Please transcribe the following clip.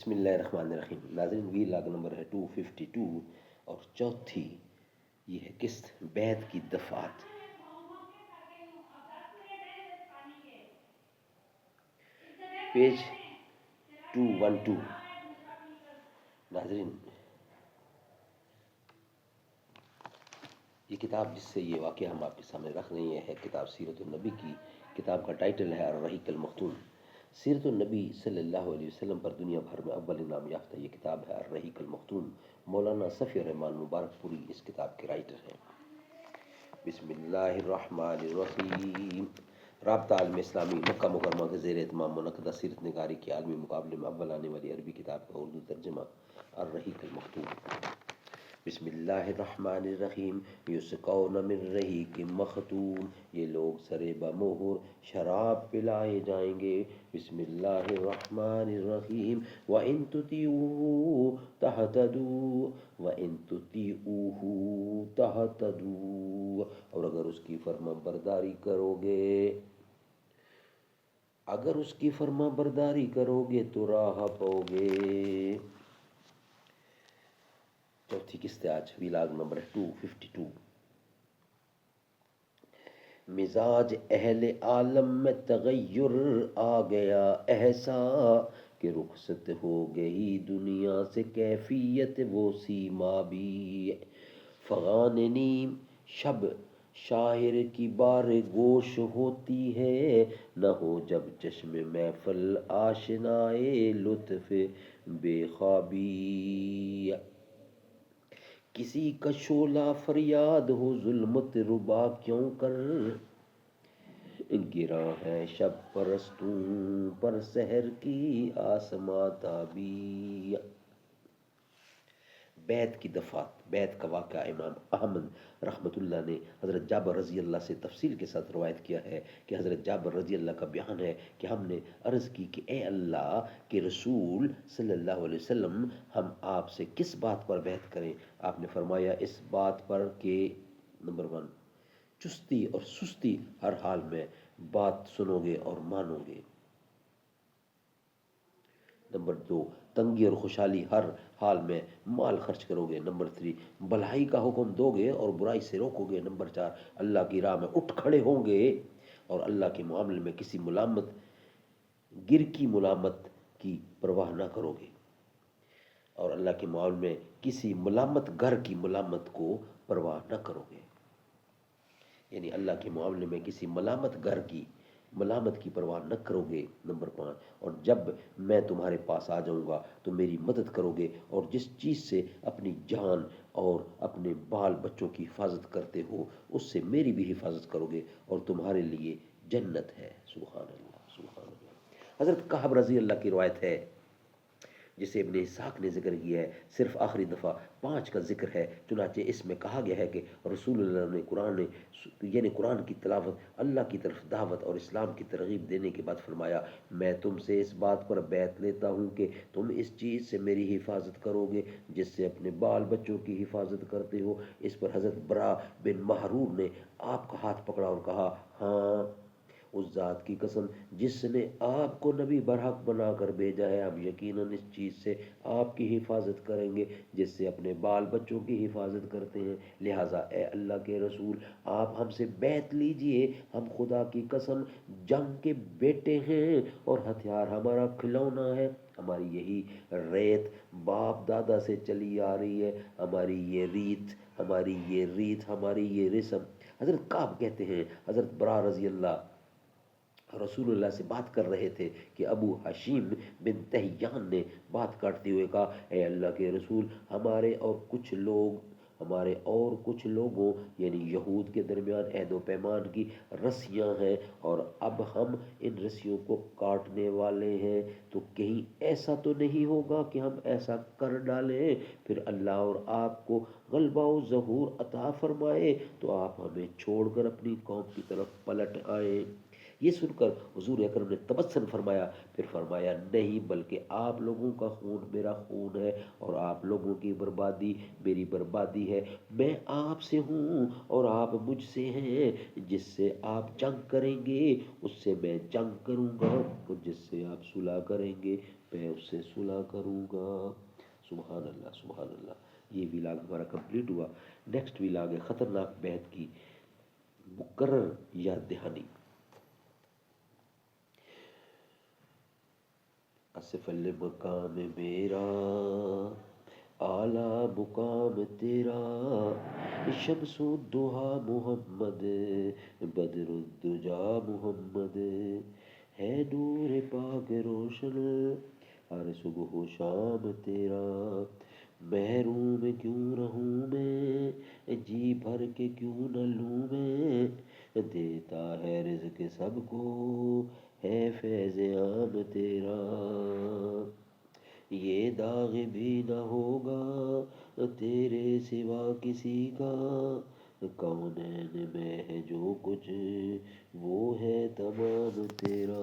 بسم اللہ الرحمن الرحیم۔ ناظرین، وی لاگ نمبر ہے 252 اور چوتھی یہ ہے قسط بیعت کی دفعات۔ پیج 212۔ ناظرین، یہ کتاب جس سے یہ واقعہ ہم آپ کے سامنے رکھ رہے ہیں ہے کتاب سیرت النبی کی۔ کتاب کا ٹائٹل ہے الرحیق المختوم۔ سیرت النبی صلی اللہ علیہ وسلم پر دنیا بھر میں اول انعام یافتہ یہ کتاب ہے الرحیق المختوم۔ مولانا صفی الرحمان مبارک پوری اس کتاب کے رائٹر ہیں۔ بسم اللہ الرحمن الرحیم۔ رابطہ عالم اسلامی مکہ مکرمہ کے زیر اہتمام منعقدہ سیرت نگاری کے عالمی مقابلے میں اول آنے والی عربی کتاب کا اردو ترجمہ الرحیق المختوم۔ بسم اللہ الرحمن الرحیم۔ یسقون من رحیق مختوم، یہ لوگ سرے بمہر شراب پلائے جائیں گے۔ بسم اللہ الرحمن الرحیم۔ وَإِن تُطِیعُوهُ تَهْتَدُوا وَإِن تُطِیعُوهُ تَهْتَدُوا، اور اگر اس کی فرما برداری کرو گے، اگر اس کی فرما برداری کرو گے تو راہ پاؤ گے۔ چوتھی قسط آج ویلاگ نمبر 252۔ مزاج اہل عالم میں تغیر آ گیا ایسا کہ رخصت ہو گئی دنیا سے کیفیت وہ سیما بھی۔ فغان نیم شب شاعر کی بار گوش ہوتی ہے، نہ ہو جب چشم محفل آشنائے لطف بے خوابی۔ کسی کا شعلہ فریاد ہو ظلمت ربا کیوں کر، گراں ہے شب پرستوں پر سحر کی آسماں تابی۔ بیعت کی دفعات۔ بیعت کا واقعہ امام احمد رحمۃ اللہ نے حضرت جابر رضی اللہ سے تفصیل کے ساتھ روایت کیا ہے کہ حضرت جابر رضی اللہ کا بیان ہے کہ ہم نے عرض کی کہ اے اللہ کے رسول صلی اللہ علیہ وسلم، ہم آپ سے کس بات پر بیعت کریں؟ آپ نے فرمایا اس بات پر کہ نمبر 1، چستی اور سستی ہر حال میں بات سنو گے اور مانو گے۔ نمبر 2، تنگی اور خوشحالی ہر حال میں مال خرچ کرو گے۔ نمبر 3، بھلائی کا حکم دو گے اور برائی سے روکو گے۔ نمبر 4، اللہ کی راہ میں اٹھ کھڑے ہوں گے اور اللہ کے معاملے میں کسی ملامت گر کی ملامت کی پرواہ نہ کرو گے، اور اللہ کے معاملے میں کسی ملامت گر کی ملامت کو پرواہ نہ کرو گے، یعنی اللہ کے معاملے میں کسی ملامت گر کی ملامت کی پرواہ نہ کرو گے۔ نمبر 5، اور جب میں تمہارے پاس آ جاؤں گا تو میری مدد کرو گے، اور جس چیز سے اپنی جان اور اپنے بال بچوں کی حفاظت کرتے ہو اس سے میری بھی حفاظت کرو گے، اور تمہارے لیے جنت ہے۔ سبحان اللہ، سبحان اللہ۔ حضرت کعب رضی اللہ کی روایت ہے جسے ابن اسحاق نے ذکر کیا ہے، صرف آخری دفعہ 5 کا ذکر ہے، چنانچہ اس میں کہا گیا ہے کہ رسول اللہ نے یعنی قرآن کی تلاوت، اللہ کی طرف دعوت اور اسلام کی ترغیب دینے کے بعد فرمایا، میں تم سے اس بات پر بیعت لیتا ہوں کہ تم اس چیز سے میری حفاظت کرو گے جس سے اپنے بال بچوں کی حفاظت کرتے ہو۔ اس پر حضرت برا بن محرور نے آپ کا ہاتھ پکڑا اور کہا، ہاں، اس ذات کی قسم جس نے آپ کو نبی برحق بنا کر بھیجا ہے، ہم یقیناً اس چیز سے آپ کی حفاظت کریں گے جس سے اپنے بال بچوں کی حفاظت کرتے ہیں، لہٰذا اے اللہ کے رسول آپ ہم سے بیعت لیجئے، ہم خدا کی قسم جنگ کے بیٹے ہیں اور ہتھیار ہمارا کھلونا ہے، ہماری یہی ریت باپ دادا سے چلی آ رہی ہے، ہماری یہ ریت ہماری یہ رسم۔ حضرت کعب کہتے ہیں حضرت برا رضی اللہ رسول اللہ سے بات کر رہے تھے کہ ابو حشیم بن تحیان نے بات کاٹتے ہوئے کہا، اے اللہ کے رسول ہمارے اور کچھ لوگوں یعنی یہود کے درمیان عہد و پیمان کی رسیاں ہیں، اور اب ہم ان رسیوں کو کاٹنے والے ہیں، تو کہیں ایسا تو نہیں ہوگا کہ ہم ایسا کر ڈالیں پھر اللہ اور آپ کو غلبہ و ظہور عطا فرمائے تو آپ ہمیں چھوڑ کر اپنی قوم کی طرف پلٹ آئیں۔ یہ سن کر حضور اکرم نے تبسم فرمایا، پھر فرمایا، نہیں، بلکہ آپ لوگوں کا خون میرا خون ہے اور آپ لوگوں کی بربادی میری بربادی ہے، میں آپ سے ہوں اور آپ مجھ سے ہیں، جس سے آپ جنگ کریں گے اس سے میں جنگ کروں گا، اور جس سے آپ صلح کریں گے میں اس سے صلح کروں گا۔ سبحان اللہ سبحان اللہ۔ یہ ویلاگ ہمارا کمپلیٹ ہوا۔ نیکسٹ ویلاگ ہے خطرناک بیعت کی مکرر یاد دہانی۔ اسفل مقام میرا اعلیٰ مقام تیرا، شمس الضحیٰ محمد، بدر الدجا محمد، ہے نور پاک روشن ہر صبح و شام تیرا، محروم کیوں رہوں میں جی بھر کے کیوں نہ لوں میں، دیتا ہے رزق سب کو ہے فیض عام تیرا، یہ داغ بھی نہ ہوگا تیرے سوا کسی کا، کونین میں ہے جو کچھ وہ ہے تمام تیرا۔